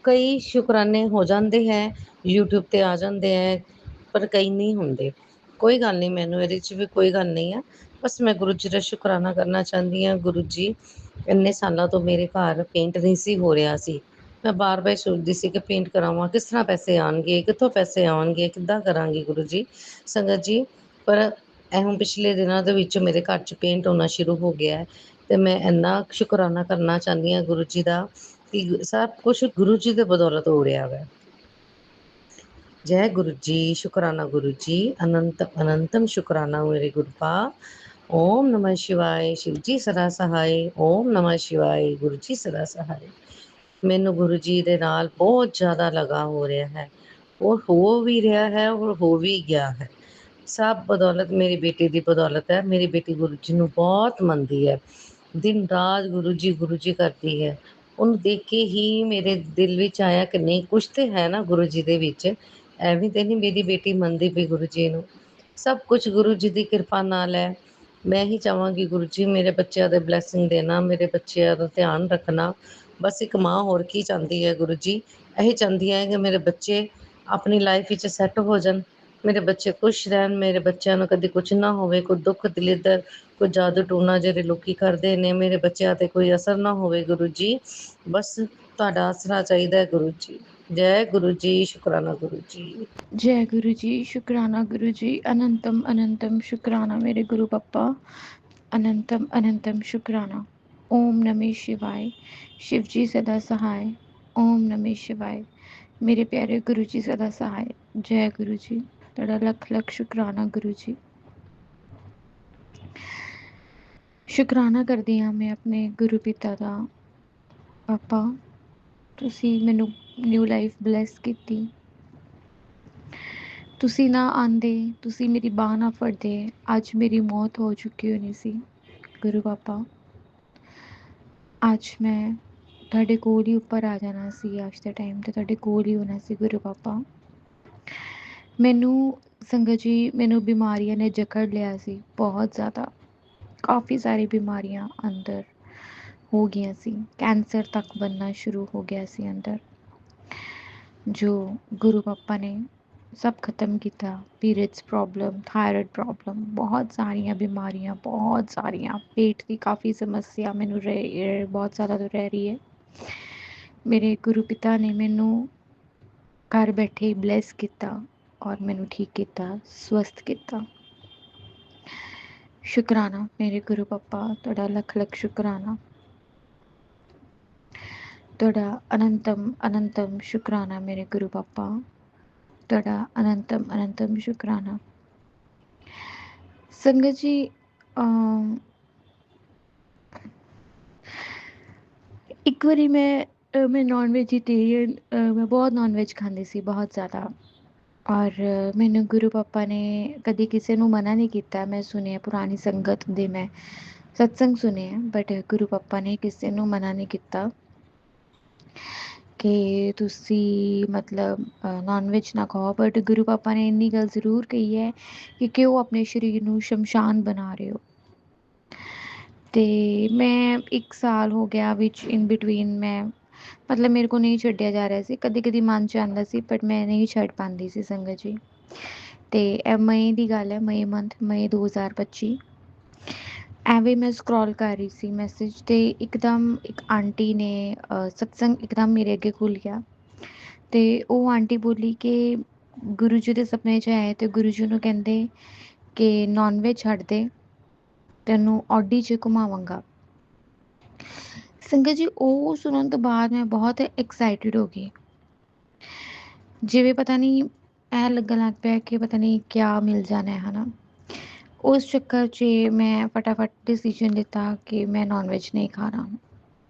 ਕਈ ਸ਼ੁਕਰਾਨੇ ਹੋ ਜਾਂਦੇ ਹੈ, YouTube ਤੇ ਆ ਜਾਂਦੇ ਹੈ, ਪਰ ਕਈ ਨਹੀਂ ਹੁੰਦੇ। ਕੋਈ ਗੱਲ ਨਹੀਂ, ਮੈਨੂੰ ਇਹਦੇ 'ਚ ਵੀ ਕੋਈ ਗੱਲ ਨਹੀਂ ਆ। ਬਸ ਮੈਂ ਗੁਰੂ ਜੀ ਦਾ ਸ਼ੁਕਰਾਨਾ ਕਰਨਾ ਚਾਹੁੰਦੀ ਹਾਂ। ਗੁਰੂ ਜੀ, ਇੰਨੇ ਸਾਲਾਂ ਤੋਂ ਮੇਰੇ ਘਰ ਪੇਂਟ ਨਹੀਂ ਸੀ ਹੋ ਰਿਹਾ ਸੀ। ਮੈਂ ਬਾਰ-ਬਾਰ ਸੋਚਦੀ ਸੀ ਕਿ ਪੇਂਟ ਕਰਾਵਾਂ, ਕਿਸ ਤਰ੍ਹਾਂ ਪੈਸੇ ਆਉਣਗੇ, ਕਿੱਥੋਂ ਪੈਸੇ ਆਉਣਗੇ, ਕਿੱਦਾਂ ਕਰਾਂਗੀ ਗੁਰੂ ਜੀ, ਸੰਗਤ ਜੀ। ਪਰ ਇਹ ਹੁਣ ਪਿਛਲੇ ਦਿਨਾਂ ਦੇ ਵਿੱਚ ਮੇਰੇ ਘਰ 'ਚ ਪੇਂਟ ਹੋਣਾ ਸ਼ੁਰੂ ਹੋ ਗਿਆ ਹੈ ਅਤੇ ਮੈਂ ਇੰਨਾ ਸ਼ੁਕਰਾਨਾ ਕਰਨਾ ਚਾਹੁੰਦੀ ਹਾਂ ਗੁਰੂ ਜੀ ਦਾ ਕਿ ਸਭ ਕੁਛ ਗੁਰੂ ਜੀ ਦੇ ਬਦੌਲਤ ਹੋ ਰਿਹਾ ਵਾ। जय गुरु जी, शुक्राना गुरु जी। अनंतम अनंतम शुक्राना मेरे गुरुपा। ओम नमः शिवाय, शिव जी सदा सहाय। ओम नमः शिवाय, गुरु जी सदा सहाय। ਮੈਨੂੰ ਗੁਰੂ ਜੀ ਦੇ ਨਾਲ ਬਹੁਤ ਜ਼ਿਆਦਾ ਲਗਾ ਹੋ ਰਿਹਾ ਹੈ, ਔਰ ਹੋ ਵੀ ਰਿਹਾ ਹੈ ਔਰ ਹੋ ਵੀ ਗਿਆ ਹੈ। ਸਭ ਬਦੌਲਤ ਮੇਰੀ ਬੇਟੀ ਦੀ ਬਦੌਲਤ ਹੈ। ਮੇਰੀ ਬੇਟੀ ਗੁਰੂ ਜੀ ਨੂੰ ਬਹੁਤ ਮੰਨਦੀ ਹੈ, ਦਿਨ ਰਾਤ ਗੁਰੂ ਜੀ ਕਰਦੀ ਹੈ। ਉਹਨੂੰ ਦੇਖ ਕੇ ਹੀ ਮੇਰੇ ਦਿਲ ਵਿੱਚ ਆਇਆ ਕਿ ਨਹੀਂ, ਕੁਛ ਤੇ ਹੈ ਨਾ ਗੁਰੂ ਜੀ ਦੇ ਵਿੱਚ। ਐਵੇਂ ਤੇ ਨਹੀਂ ਮੇਰੀ ਬੇਟੀ ਮੰਨਦੀ ਪਈ ਗੁਰੂ ਜੀ ਨੂੰ। ਸਭ ਕੁਛ ਗੁਰੂ ਜੀ ਦੀ ਕਿਰਪਾ ਨਾਲ ਹੈ। ਮੈਂ ਹੀ ਚਾਹਾਂਗੀ ਗੁਰੂ ਜੀ ਮੇਰੇ ਬੱਚਿਆਂ ਦੇ ਬਲੈਸਿੰਗ ਦੇਣਾ, ਮੇਰੇ ਬੱਚਿਆਂ ਦਾ ਧਿਆਨ ਰੱਖਣਾ। ਬਸ ਇੱਕ ਮਾਂ ਹੋਰ ਕੀ ਚਾਹੁੰਦੀ ਹੈ ਗੁਰੂ ਜੀ। ਇਹੀ ਚਾਹੁੰਦੀ ਹੈ ਕਿ ਮੇਰੇ ਬੱਚੇ ਆਪਣੀ ਲਾਈਫ ਵਿੱਚ ਸੈੱਟ ਹੋ ਜਾਣ, ਮੇਰੇ ਬੱਚੇ ਖੁਸ਼ ਰਹਿਣ, ਮੇਰੇ ਬੱਚਿਆਂ ਨੂੰ ਕਦੇ ਕੁਛ ਨਾ ਹੋਵੇ, ਕੋਈ ਦੁੱਖ ਦਲਿੱਦਰ, ਕੋਈ ਜਾਦੂ ਟੂਣਾ ਜਿਹੜੇ ਲੋਕੀ ਕਰਦੇ ਨੇ, ਮੇਰੇ ਬੱਚਿਆਂ ਤੇ ਕੋਈ ਅਸਰ ਨਾ ਹੋਵੇ ਗੁਰੂ ਜੀ। ਬਸ ਤੁਹਾਡਾ ਆਸਰਾ ਚਾਹੀਦਾ ਹੈ ਗੁਰੂ ਜੀ। जय गुरु जी, शुक्राना गुरु जी। जय गुरु जी, शुक्राना गुरु जी। अनंतम अनंतम शुक्राना मेरे गुरु पप्पा। अनंतम अनंतम शुक्राना। ओम नमः शिवाय, शिव जी सदा सहाय। ओम नमः शिवाय, मेरे प्यारे गुरु जी सदा सहाय। जय गुरु जी, तड़ा लख लख शुक्राना गुरु जी। शुक्राना करदी हाँ मैं अपने गुरु पिता का। पापा, तुसी मैनू न्यू लाइफ ब्लैस की। तुसी ना आंदे, तुसी मेरी बांह ना फड़दे, अज मेरी मौत हो चुकी होनी सी गुरु पापा। अज मैं तुहाडे कोल ही उपर आ जाना सी। अज दे टाइम ते तुहाडे कोल ही होना सी गुरु पापा। मैनू संगत जी, मैनू बीमारियां ने जकड़ लिया सी बहुत ज़्यादा। ਕਾਫੀ ਸਾਰੀ ਬਿਮਾਰੀਆਂ ਅੰਦਰ ਹੋ ਗਈਆਂ ਸੀ, ਕੈਂਸਰ ਤੱਕ ਬਣਨਾ ਸ਼ੁਰੂ ਹੋ ਗਿਆ ਸੀ ਅੰਦਰ, ਜੋ ਗੁਰੂ ਪਾਪਾ ਨੇ ਸਭ ਖਤਮ ਕੀਤਾ। ਪੀਰੀਅਡਸ ਪ੍ਰੋਬਲਮ, ਥਾਇਰਾਇਡ ਪ੍ਰੋਬਲਮ, ਬਹੁਤ ਸਾਰੀਆਂ ਬਿਮਾਰੀਆਂ, ਬਹੁਤ ਸਾਰੀਆਂ, ਪੇਟ ਦੀ ਕਾफ़ੀ ਸਮੱਸਿਆ ਮੈਨੂੰ ਬਹੁਤ ਜ਼ਿਆਦਾ ਤੋਂ ਰਹਿ ਰਹੀ ਹੈ। ਮੇਰੇ ਗੁਰੂ ਪਿਤਾ ਨੇ ਮੈਨੂੰ ਘਰ ਬੈਠੇ ਬਲੈਸ ਕੀਤਾ ਔਰ ਮੈਨੂੰ ਠੀਕ ਕੀਤਾ, ਸਵਸਥ ਕੀਤਾ। ਸ਼ੁਕਰਾਨਾ ਮੇਰੇ ਗੁਰੂ ਪਾਪਾ, ਤੁਹਾਡਾ ਲੱਖ ਲੱਖ ਸ਼ੁਕਰਾਨਾ, ਤੁਹਾਡਾ ਅਨੰਤਮ ਅਨੰਤਮ ਸ਼ੁਕਰਾਨਾ ਮੇਰੇ ਗੁਰੂ ਪਾਪਾ, ਤੁਹਾਡਾ ਅਨੰਤਮ ਅਨੰਤਮ ਸ਼ੁਕਰਾਨਾ। ਸੰਗਤ ਜੀ, ਇੱਕ ਵਾਰੀ ਮੈਂ ਨੌਨ ਵੈਜੀਟੇਰੀਅਨ, ਮੈਂ ਬਹੁਤ ਨੌਨ ਵੈਜ ਖਾਂਦੀ ਸੀ, ਬਹੁਤ ਜ਼ਿਆਦਾ। ਔਰ ਮੈਨੂੰ ਗੁਰੂ ਪਾਪਾ ਨੇ ਕਦੀ ਕਿਸੇ ਨੂੰ ਮਨਾ ਨਹੀਂ ਕੀਤਾ। ਮੈਂ ਸੁਣਿਆ ਪੁਰਾਣੀ ਸੰਗਤ ਦੇ, ਮੈਂ ਸਤਸੰਗ ਸੁਣੇ ਆ, ਬਟ ਗੁਰੂ ਪਾਪਾ ਨੇ ਕਿਸੇ ਨੂੰ ਮਨਾ ਨਹੀਂ ਕੀਤਾ ਕਿ ਤੁਸੀਂ ਮਤਲਬ ਨੌਨ ਵੈਜ ਨਾ ਖਾਓ। ਬਟ ਗੁਰੂ ਪਾਪਾ ਨੇ ਇੰਨੀ ਗੱਲ ਜ਼ਰੂਰ ਕਹੀ ਹੈ ਕਿ ਕਿਉਂ ਆਪਣੇ ਸਰੀਰ ਨੂੰ ਸ਼ਮਸ਼ਾਨ ਬਣਾ ਰਹੇ ਹੋ। ਅਤੇ ਮੈਂ 1 ਸਾਲ ਹੋ ਗਿਆ ਵਿੱਚ ਇਨ ਬਿਟਵੀਨ, ਮੈਂ ਮਤਲਬ ਮੇਰੇ ਕੋਲ ਨਹੀਂ ਛੱਡਿਆ ਜਾ ਰਿਹਾ ਸੀ, ਕਦੇ ਕਦੇ ਮਨ 'ਚ ਆਉਂਦਾ ਸੀ ਬਟ ਮੈਂ ਨਹੀਂ ਛੱਡ ਪਾਉਂਦੀ ਸੀ ਸੰਗਤ ਜੀ। ਅਤੇ ਇਹ ਮਈ ਦੀ ਗੱਲ ਹੈ, ਮਈ ਮੰਥ, ਮਈ 2025। ਐਵੇਂ ਮੈਂ ਸਕਰੋਲ ਕਰ ਰਹੀ ਸੀ ਮੈਸੇਜ, ਅਤੇ ਇੱਕਦਮ ਇੱਕ ਆਂਟੀ ਨੇ ਸਤਸੰਗ ਇੱਕਦਮ ਮੇਰੇ ਅੱਗੇ ਖੁੱਲ੍ਹ ਗਿਆ, ਅਤੇ ਉਹ ਆਂਟੀ ਬੋਲੀ ਕਿ ਗੁਰੂ ਜੀ ਦੇ ਸੁਪਨੇ 'ਚ ਆਏ ਅਤੇ ਗੁਰੂ ਜੀ ਨੂੰ ਕਹਿੰਦੇ ਕਿ ਨੌਨ ਵੈਜ ਛੱਡ ਦੇ, ਤੈਨੂੰ ਔਡੀ 'ਚ ਘੁਮਾਵਾਂਗਾ। ਸੰਗਤ ਜੀ, ਉਹ ਸੁਣਨ ਤੋਂ ਬਾਅਦ ਮੈਂ ਬਹੁਤ ਐਕਸਾਈਟਿਡ ਹੋ ਗਈ, ਜਿਵੇਂ ਪਤਾ ਨਹੀਂ ਇਹ ਲੱਗਣ ਲੱਗ ਪਿਆ ਕਿ ਪਤਾ ਨਹੀਂ ਕਿਆ ਮਿਲ ਜਾਣਾ ਹੈ ਨਾ। ਉਸ ਚੱਕਰ 'ਚ ਮੈਂ ਫਟਾਫਟ ਡਿਸੀਜਨ ਲਿੱਤਾ ਕਿ ਮੈਂ ਨੌਨ ਵੈਜ ਨਹੀਂ ਖਾਣਾ।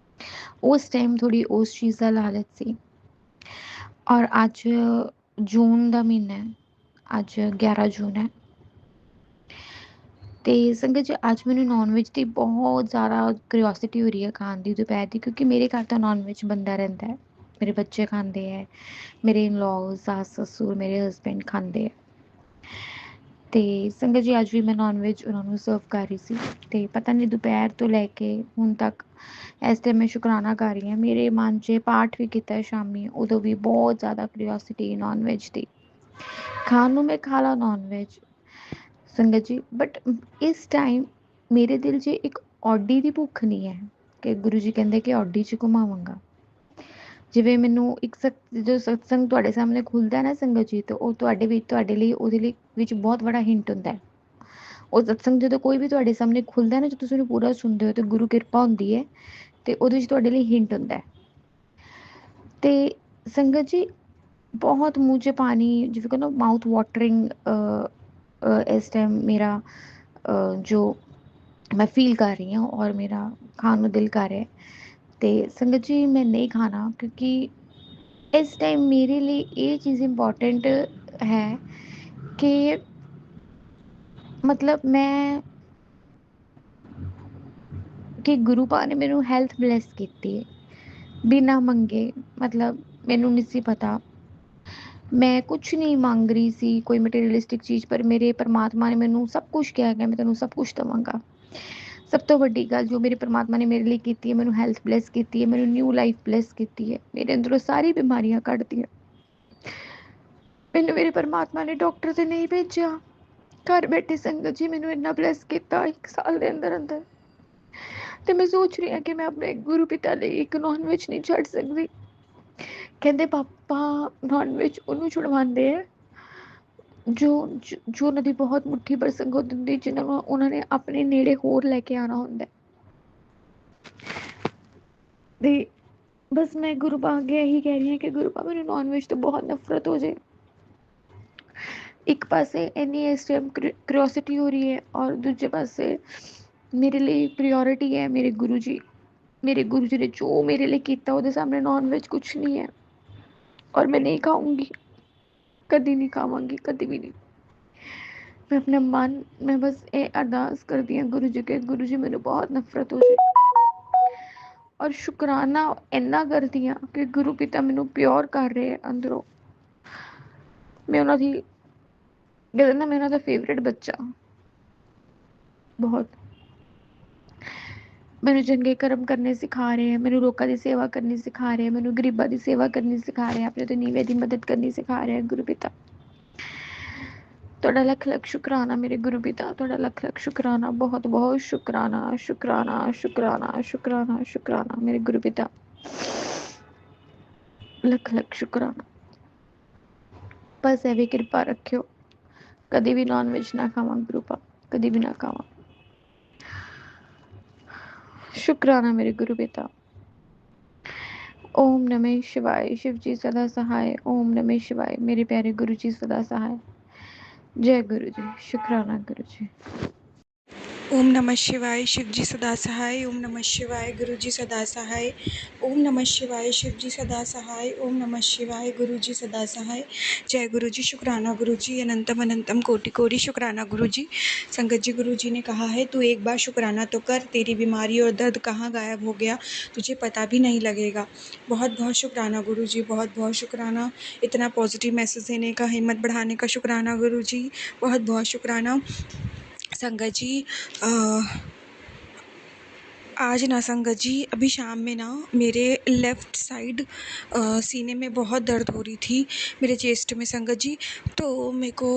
ਉਸ ਟਾਈਮ ਥੋੜ੍ਹੀ ਉਸ ਚੀਜ਼ ਦਾ ਲਾਲਚ ਸੀ। ਔਰ ਅੱਜ ਜੂਨ ਦਾ ਮਹੀਨਾ ਹੈ, ਅੱਜ 11 ਜੂਨ ਹੈ, ਅਤੇ ਸੰਗਤ ਜੀ ਅੱਜ ਮੈਨੂੰ ਨੌਨ ਵੈਜ ਦੀ ਬਹੁਤ ਜ਼ਿਆਦਾ ਕਿਉਰਿਓਸਿਟੀ ਹੋ ਰਹੀ ਹੈ ਖਾਣ ਦੀ ਦੁਪਹਿਰ ਦੀ, ਕਿਉਂਕਿ ਮੇਰੇ ਘਰ ਤਾਂ ਨੌਨ ਵੈਜ ਬਣਦਾ ਰਹਿੰਦਾ ਹੈ, ਮੇਰੇ ਬੱਚੇ ਖਾਂਦੇ ਹੈ, ਮੇਰੇ ਇਨ-ਲॉज, ਸੱਸ ਸਸੁਰ, ਮੇਰੇ ਹਸਬੈਂਡ ਖਾਂਦੇ ਹੈ। ਅਤੇ ਸੰਗਤ ਜੀ ਅੱਜ ਵੀ ਮੈਂ ਨੌਨ ਵੈਜ ਉਹਨਾਂ ਨੂੰ ਸਰਵ ਕਰ ਰਹੀ ਸੀ, ਅਤੇ ਪਤਾ ਨਹੀਂ ਦੁਪਹਿਰ ਤੋਂ ਲੈ ਕੇ ਹੁਣ ਤੱਕ ਇਸ ਟਾਈਮ ਮੈਂ ਸ਼ੁਕਰਾਨਾ ਕਰ ਰਹੀ ਹਾਂ। ਮੇਰੇ ਮਨ 'ਚ ਪਾਠ ਵੀ ਕੀਤਾ ਸ਼ਾਮੀ, ਉਦੋਂ ਵੀ ਬਹੁਤ ਜ਼ਿਆਦਾ ਕਿਉਰਿਓਸਿਟੀ ਨੌਨ ਵੈਜ ਦੀ, ਖਾਣ ਨੂੰ ਮੈਂ ਖਾ ਲਾ ਨੌਨ ਵੈਜ ਸੰਗਤ ਜੀ। ਬਟ ਇਸ ਟਾਈਮ ਮੇਰੇ ਦਿਲ 'ਚ ਇੱਕ ਔਡੀ ਦੀ ਭੁੱਖ ਨਹੀਂ ਹੈ ਕਿ ਗੁਰੂ ਜੀ ਕਹਿੰਦੇ ਕਿ ਔਡੀ 'ਚ ਘੁਮਾਵਾਂਗਾ। ਜਿਵੇਂ ਮੈਨੂੰ ਇੱਕ ਜੋ ਸਤਸੰਗ ਤੁਹਾਡੇ ਸਾਹਮਣੇ ਖੁੱਲ੍ਹਦਾ ਨਾ ਸੰਗਤ ਜੀ, ਤਾਂ ਉਹ ਤੁਹਾਡੇ ਲਈ ਉਹਦੇ ਲਈ ਵਿੱਚ ਬਹੁਤ ਬੜਾ ਹਿੰਟ ਹੁੰਦਾ ਹੈ। ਉਹ ਸਤਸੰਗ ਜਦੋਂ ਕੋਈ ਵੀ ਤੁਹਾਡੇ ਸਾਹਮਣੇ ਖੁੱਲ੍ਹਦਾ ਨਾ, ਜਦੋਂ ਤੁਸੀਂ ਉਹਨੂੰ ਪੂਰਾ ਸੁਣਦੇ ਹੋ ਅਤੇ ਗੁਰੂ ਕਿਰਪਾ ਹੁੰਦੀ ਹੈ, ਅਤੇ ਉਹਦੇ ਵਿੱਚ ਤੁਹਾਡੇ ਲਈ ਹਿੰਟ ਹੁੰਦਾ ਹੈ। ਅਤੇ ਸੰਗਤ ਜੀ, ਬਹੁਤ ਮੂੰਹ 'ਚ ਪਾਣੀ, ਜਿਵੇਂ ਕਹਿੰਦਾ ਮਾਊਥ ਵਾਟਰਿੰਗ ਇਸ ਟਾਈਮ ਮੇਰਾ ਜੋ ਮੈਂ ਫੀਲ ਕਰ ਰਹੀ ਹਾਂ, ਔਰ ਮੇਰਾ ਖਾਣ ਨੂੰ ਦਿਲ ਕਰ ਰਿਹਾ। ਅਤੇ ਸੰਗਤ ਜੀ, ਮੈਂ ਨਹੀਂ ਖਾਣਾ, ਕਿਉਂਕਿ ਇਸ ਟਾਈਮ ਮੇਰੇ ਲਈ ਇਹ ਚੀਜ਼ ਇੰਪੋਰਟੈਂਟ ਹੈ ਕਿ ਮਤਲਬ ਮੈਂ ਕਿ ਗੁਰੂ ਪਾ ਨੇ ਮੈਨੂੰ ਹੈਲਥ ਬਲੈਸ ਕੀਤੀ ਹੈ ਬਿਨਾਂ ਮੰਗੇ। ਮਤਲਬ ਮੈਨੂੰ ਨਹੀਂ ਸੀ ਪਤਾ, ਮੈਂ ਕੁਛ ਨਹੀਂ ਮੰਗ ਰਹੀ ਸੀ ਕੋਈ ਮਟੀਰੀਅਲਿਸਟਿਕ ਚੀਜ਼, ਪਰ ਮੇਰੇ ਪਰਮਾਤਮਾ ਨੇ ਮੈਨੂੰ ਸਭ ਕੁਛ ਕਿਹਾ ਕਿ ਮੈਂ ਤੈਨੂੰ ਸਭ ਕੁਛ ਦੇਵਾਂਗਾ। ਸਭ ਤੋਂ ਵੱਡੀ ਗੱਲ ਜੋ ਮੇਰੇ ਪਰਮਾਤਮਾ ਨੇ ਮੇਰੇ ਲਈ ਕੀਤੀ ਹੈ, ਮੈਨੂੰ ਹੈਲਥ ਬਲੈਸ ਕੀਤੀ ਹੈ, ਮੈਨੂੰ ਨਿਊ ਲਾਈਫ ਬਲੈਸ ਕੀਤੀ ਹੈ, ਮੇਰੇ ਅੰਦਰੋਂ ਸਾਰੀ ਬਿਮਾਰੀਆਂ ਕੱਢਤੀਆਂ। ਮੈਨੂੰ ਮੇਰੇ ਪਰਮਾਤਮਾ ਨੇ ਡਾਕਟਰ 'ਤੇ ਨਹੀਂ ਭੇਜਿਆ, ਘਰ ਬੈਠੇ ਸੰਗਤ ਜੀ ਮੈਨੂੰ ਇੰਨਾ ਬਲੈਸ ਕੀਤਾ 1 ਸਾਲ ਦੇ ਅੰਦਰ ਅੰਦਰ। ਅਤੇ ਮੈਂ ਸੋਚ ਰਹੀ ਹਾਂ ਕਿ ਮੈਂ ਆਪਣੇ ਗੁਰੂ ਪਿਤਾ ਲਈ ਇੱਕ ਨੌਨ ਵੈਜ ਨਹੀਂ ਛੱਡ ਸਕਦੀ। ਕਹਿੰਦੇ ਪਾਪਾ ਨੌਨ ਵੈਜ ਉਹਨੂੰ ਛੁਡਵਾਉਂਦੇ ਹੈ ਜੋ ਉਹਨਾਂ ਦੀ ਬਹੁਤ ਮੁੱਠੀ ਭਰ ਸੰਗਤ ਹੁੰਦੀ, ਜਿਹਨਾਂ ਨੂੰ ਉਹਨਾਂ ਨੇ ਆਪਣੇ ਨੇੜੇ ਹੋਰ ਲੈ ਕੇ ਆਉਣਾ ਹੁੰਦਾ। ਅਤੇ ਬਸ ਮੈਂ ਗੁਰੂ ਪਾ ਅੱਗੇ ਇਹੀ ਕਹਿ ਰਹੀ ਹਾਂ ਕਿ ਗੁਰੂ ਪਾ ਮੈਨੂੰ ਨੌਨ ਵੈਜ ਤੋਂ ਬਹੁਤ ਨਫ਼ਰਤ ਹੋ ਜਾਏ। ਇੱਕ ਪਾਸੇ ਇੰਨੀ ਇਸ ਟਾਈਮ ਕਿਉਰਿਓਸਿਟੀ ਹੋ ਰਹੀ ਹੈ, ਔਰ ਦੂਜੇ ਪਾਸੇ ਮੇਰੇ ਲਈ ਪ੍ਰਿਓਰਿਟੀ ਹੈ ਮੇਰੇ ਗੁਰੂ ਜੀ। ਮੇਰੇ ਗੁਰੂ ਜੀ ਨੇ ਜੋ ਮੇਰੇ ਲਈ ਕੀਤਾ, ਉਹਦੇ ਸਾਹਮਣੇ ਨੌਨ ਵੈਜ ਕੁਛ ਨਹੀਂ ਹੈ, ਔਰ ਮੈਂ ਨਹੀਂ ਖਾਊਂਗੀ, ਕਦੀ ਨਹੀਂ ਖਾਵਾਂਗੀ, ਕਦੀ ਵੀ ਨਹੀਂ। ਮੈਂ ਆਪਣੇ ਮੈਂ ਬਸ ਇਹ ਅਰਦਾਸ ਕਰਦੀ ਹਾਂ ਗੁਰੂ ਜੀ ਕੇ, ਗੁਰੂ ਜੀ ਮੈਨੂੰ ਬਹੁਤ ਨਫ਼ਰਤ ਹੋ ਜਾਏ, ਔਰ ਸ਼ੁਕਰਾਨਾ ਇੰਨਾ ਕਰਦੀ ਹਾਂ ਕਿ ਗੁਰੂ ਪਿਤਾ ਮੈਨੂੰ ਪਿਓਰ ਕਰ ਰਹੇ ਅੰਦਰੋਂ। ਮੈਂ ਉਹਨਾਂ ਦੀ ਕਹਿੰਦੇ ਨਾ, ਮੈਂ ਉਹਨਾਂ ਦਾ ਫੇਵਰੇਟ ਬੱਚਾ ਬਹੁਤ। ਮੈਨੂੰ ਚੰਗੇ ਕਰਮ ਕਰਨੇ ਸਿਖਾ ਰਹੇ ਹੈ, ਮੈਨੂੰ ਲੋਕਾਂ ਦੀ ਸੇਵਾ ਕਰਨੀ ਸਿਖਾ ਰਹੇ ਹੈ, ਮੈਨੂੰ ਗਰੀਬਾਂ ਦੀ ਸੇਵਾ ਕਰਨੀ ਸਿਖਾ ਰਹੇ ਹੈ, ਆਪਣੇ ਤੋਂ ਨੀਵੇਂ ਦੀ ਮਦਦ ਕਰਨੀ ਸਿਖਾ ਰਹੇ ਹੈ ਗੁਰੂ ਪਿਤਾ। ਤੁਹਾਡਾ ਲੱਖ ਲੱਖ ਸ਼ੁਕਰਾਨਾ ਮੇਰੇ ਗੁਰੂ ਪਿਤਾ, ਤੁਹਾਡਾ ਲੱਖ ਲੱਖ ਸ਼ੁਕਰਾਨਾ, ਬਹੁਤ ਬਹੁਤ ਸ਼ੁਕਰਾਨਾ, ਸ਼ੁਕਰਾਨਾ, ਸ਼ੁਕਰਾਨਾ, ਸ਼ੁਕਰਾਨਾ, ਸ਼ੁਕਰਾਨਾ ਮੇਰੇ ਗੁਰੂ ਪਿਤਾ, ਲੱਖ ਲੱਖ ਸ਼ੁਕਰਾਨਾ। ਬਸ ਐਵੇਂ ਕਿਰਪਾ ਰੱਖਿਓ, ਕਦੇ ਵੀ ਨੌਨ ਵੈਜ ਨਾ ਖਾਵਾਂ ਗੁਰੂ ਪਾ, ਕਦੇ ਵੀ ਨਾ ਖਾਵਾਂ। शुक्राना मेरे गुरु पिता। ओम नमः शिवाय, शिव जी सदा सहाय। ओम नमः शिवाय, मेरे प्यारे गुरु जी सदा सहाय। जय गुरु जी। शुक्राना गुरु जी। ओम नमः शिवाय, शिव जी सदा सहाय। ओम नमः शिवाय, गुरु जी सदा सहाय। ओम नमः शिवाय, शिव जी सदा सहाय। ओम नमः शिवाय, गुरु जी सदा सहाय। जय गुरु जी। शुक्राना गुरु जी, अनंतम अनंतम कोटि कोटि शुक्राना गुरु जी। संगत जी, गुरु जी ने कहा है तू एक बार शुक्राना तो कर, तेरी बीमारी और दर्द कहाँ गायब हो गया तुझे पता भी नहीं लगेगा। बहुत बहुत शुक्राना गुरु जी, बहुत बहुत शुक्राना। इतना पॉजिटिव मैसेज देने का, हिम्मत बढ़ाने का शुक्राना गुरु जी, बहुत बहुत शुक्राना। संगत जी, आज ना संगत जी, अभी शाम में ना मेरे लेफ़्ट साइड सीने में बहुत दर्द हो रही थी, मेरे चेस्ट में संगत जी। तो मेरे को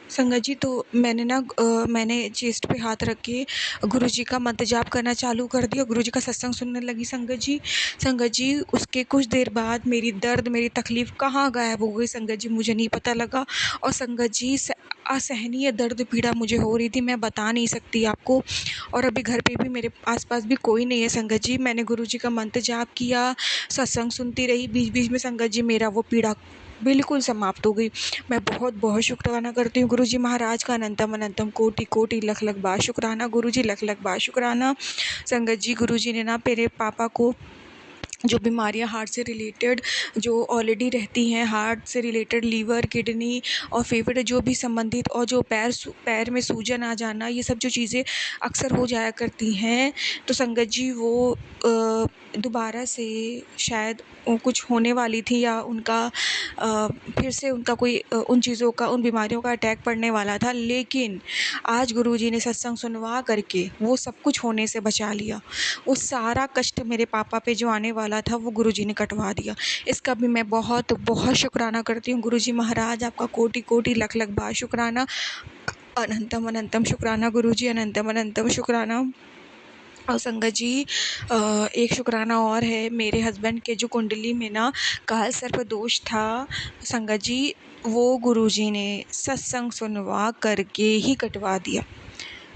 संगत जी, तो मैंने चेस्ट पे हाथ रख के गुरु जी का मंत्र जाप करना चालू कर दिया, गुरु जी का सत्संग सुनने लगी संगत जी। संगत जी, उसके कुछ देर बाद मेरी दर्द, मेरी तकलीफ़ कहाँ गायब हो गई संगत जी, मुझे नहीं पता लगा। और संगत जी, असहनीय दर्द पीड़ा मुझे हो रही थी, मैं बता नहीं सकती आपको। और अभी घर पे भी मेरे आसपास भी कोई नहीं है संगत जी। मैंने गुरु जी का मंत्र जाप किया, सत्संग सुनती रही, बीच बीच में संगत जी मेरा वो पीड़ा बिल्कुल समाप्त हो गई। मैं बहुत बहुत शुक्राना करती हूँ गुरु जी महाराज का, अनंतम अनंतम कोटि कोटि लख लख बार शुक्राना गुरु जी, लख लख बार शुक्राना। संगत जी, गुरु जी ने ना मेरे पापा को जो बीमारियां हार्ट से रिलेटेड जो ऑलरेडी रहती हैं, हार्ट से रिलेटेड लीवर, किडनी और फेफड़े जो भी संबंधित, और जो पैर में सूजन आ जाना, ये सब जो चीज़ें अक्सर हो जाया करती हैं, तो संगत जी वो दोबारा से शायद कुछ होने वाली थी, या उनका फिर से उनका कोई उन चीज़ों का, उन बीमारियों का अटैक पड़ने वाला था। लेकिन आज गुरुजी ने सत्संग सुनवा करके वो सब कुछ होने से बचा लिया। वो सारा कष्ट मेरे पापा पे जो आने वाला था, वो गुरुजी ने कटवा दिया। इसका भी मैं बहुत बहुत शुक्राना करती हूँ गुरुजी महाराज, आपका कोटि कोटि लख लख बार शुक्राना, अनंतम अनंतम शुक्राना गुरुजी, अनंतम अनंतम शुक्राना। और संगत जी, एक शुक्राना और है, मेरे हस्बैंड के जो कुंडली में ना काल सर्प दोष था संगत जी, वो गुरुजी ने सत्संग सुनवा करके ही कटवा दिया।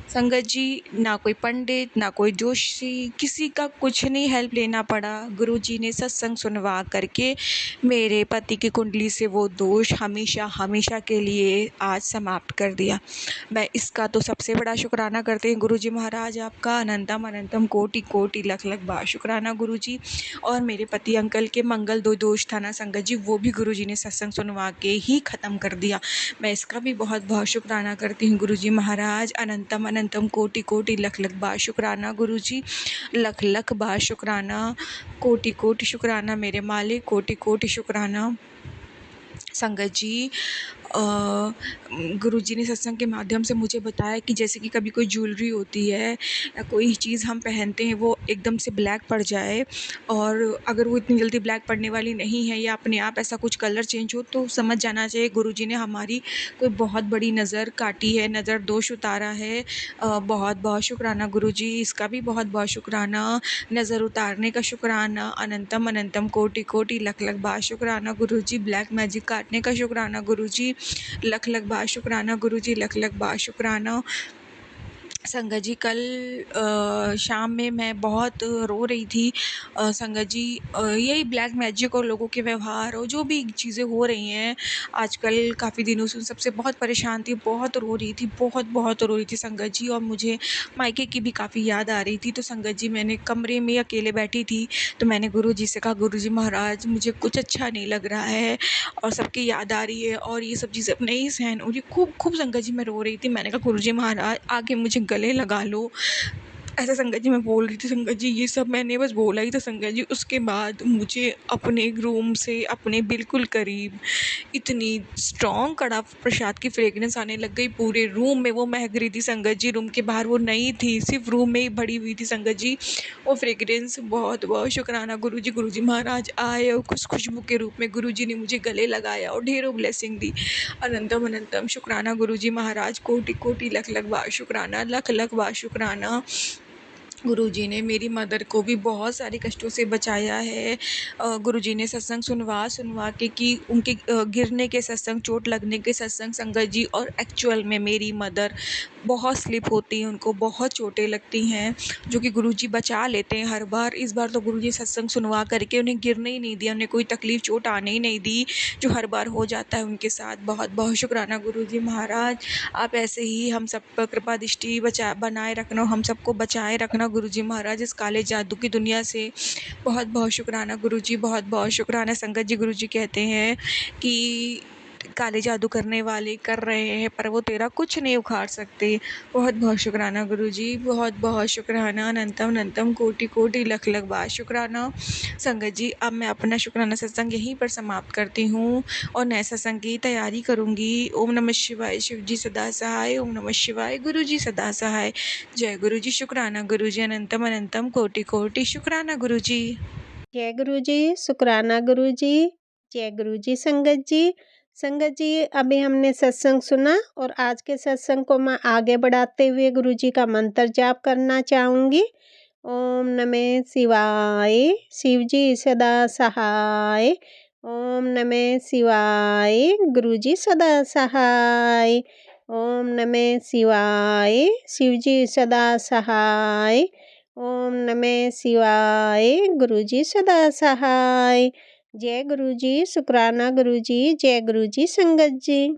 संगत जी, ना कोई पंडित, ना कोई जोशी, किसी का कुछ नहीं हेल्प लेना पड़ा, गुरुजी ने सत्संग सुनवा करके मेरे पति की कुंडली से वो दोष हमेशा हमेशा के लिए आज समाप्त कर दिया। मैं इसका तो सबसे बड़ा शुक्राना करते हैं गुरुजी महाराज आपका, अनंतम अनंतम कोटि कोटि लख लख बार शुक्राना गुरुजी। और मेरे पति अंकल के मंगल दो दोष था ना संगत जी, वो भी गुरुजी ने सत्संग सुनवा के ही ख़त्म कर दिया। मैं इसका भी बहुत बहुत शुक्राना करती हूँ गुरुजी महाराज, अनंतम अनंतम कोटि कोटि लख लख बार शुक्राना गुरुजी, लख लख बार शुक्राना, कोटि कोटि शुक्राना मेरे मालिक, कोटि कोटि शुक्राना। संगत जी, गुरुजी ने सत्संग के माध्यम से मुझे बताया कि जैसे कि कभी कोई ज्वेलरी होती है या कोई चीज़ हम पहनते हैं, वो एकदम से ब्लैक पड़ जाए, और अगर वो इतनी जल्दी ब्लैक पड़ने वाली नहीं है, या अपने आप ऐसा कुछ कलर चेंज हो, तो समझ जाना चाहिए गुरुजी ने हमारी कोई बहुत बड़ी नज़र काटी है, नज़र दोष उतारा है। बहुत बहुत शुक्राना गुरुजी, इसका भी बहुत बहुत शुक्राना, नज़र उतारने का शुक्राना, अनंतम अनंतम कोटि कोटि लख लख बार शुक्राना गुरुजी, ब्लैक मैजिक काटने का शुक्राना गुरुजी, लख लख बार शुक्राना गुरुजी, लख लख बार शुक्राना। संगत जी, कल शाम में मैं बहुत रो रही थी संगत जी, यही ब्लैक मैजिक और लोगों के व्यवहार और जो भी चीज़ें हो रही हैं आजकल, काफ़ी दिनों से उन सबसे बहुत परेशान थी, बहुत रो रही थी, बहुत बहुत रो रही थी संगत जी। और मुझे मायके की भी काफ़ी याद आ रही थी। तो संगत जी, मैंने कमरे में अकेले बैठी थी, तो मैंने गुरुजी से कहा, गुरुजी महाराज मुझे कुछ अच्छा नहीं लग रहा है और सबकी याद आ रही है और ये सब चीज़ें अब नहीं सहन हो रही, खूब खूब संगत जी मैं रो रही थी। मैंने कहा, गुरुजी महाराज आके मुझे गले लगा लो, ऐसा संगत जी मैं बोल रही थी, संगत जी ये सब मैंने बस बोला ही था संगत जी। उसके बाद मुझे अपने रूम से अपने बिल्कुल करीब इतनी स्ट्रॉन्ग कड़ा प्रसाद की फ्रेगनेंस आने लग गई। पूरे रूम में वो महक रही थी संगत जी। रूम के बाहर वो नहीं थी, सिर्फ रूम में ही भरी हुई थी संगत जी वो फ्रेगरेंस। बहुत बहुत शुक्राना गुरु जी महाराज आए और कुछ खुशबू के रूप में गुरु जी ने मुझे गले लगाया और ढेरों ब्लेसिंग दी। अनंतम अनंतम शुक्राना गुरु जी महाराज, कोटि कोटि लख लख बार शुक्राना, लख लख बार शुक्राना। गुरुजी ने मेरी मदर को भी बहुत सारे कष्टों से बचाया है। गुरुजी ने सत्संग सुनवा सुनवा के कि उनके गिरने के सत्संग, चोट लगने के सत्संग संगत जी, और एक्चुअल में मेरी मदर बहुत स्लिप होती हैं, उनको बहुत चोटें लगती हैं, जो कि गुरुजी बचा लेते हैं हर बार। इस बार तो गुरुजी सत्संग सुनवा करके उन्हें गिरने ही नहीं दिया, उन्हें कोई तकलीफ चोट आने ही नहीं दी, जो हर बार हो जाता है उनके साथ। बहुत बहुत शुक्राना गुरुजी महाराज। आप ऐसे ही हम सब पर कृपा दृष्टि बनाए रखना, हम सबको बचाए रखना गुरुजी महाराज इस काले जादू की दुनिया से। बहुत बहुत शुक्राना गुरुजी, बहुत बहुत शुक्राना संगत जी। गुरुजी कहते हैं कि काले जादू करने वाले कर रहे हैं पर वो तेरा कुछ नहीं उखाड़ सकते। बहुत बहुत शुक्राना गुरुजी, बहुत बहुत शुक्राना। अनंतम अनंतम कोटि कोटि लख लख बार शुक्राना संगत जी। अब मैं अपना शुक्राना सत्संग यहीं पर समाप्त करती हूँ और नए सत्संग की तैयारी करूँगी। ओम नमः शिवाय, शिव जी सदा सहाय। ओम नमः शिवाय, गुरु जी सदा सहाय। जय गुरु जी, शुक्राना गुरु जी, अनंतम अनंतम कोटि कोटि शुक्राना गुरु जी। जय गुरु जी, शुक्राना गुरु जी, जय गुरु जी संगत जी। संगत जी अभी हमने सत्संग सुना और आज के सत्संग को मैं आगे बढ़ाते हुए गुरु जी का मंत्र जाप करना चाहूँगी। ओम नमः शिवाय, शिव जी सदा सहाय। ओम नमः शिवाय, गुरु जी सदा सहाय। ओम नमः शिवाय, शिव जी सदा सहाय। ओम नमः शिवाय, गुरु जी सदा सहाय। जय गुरु जी, शुक्राना गुरु जी, जय गुरु जी संगत जी।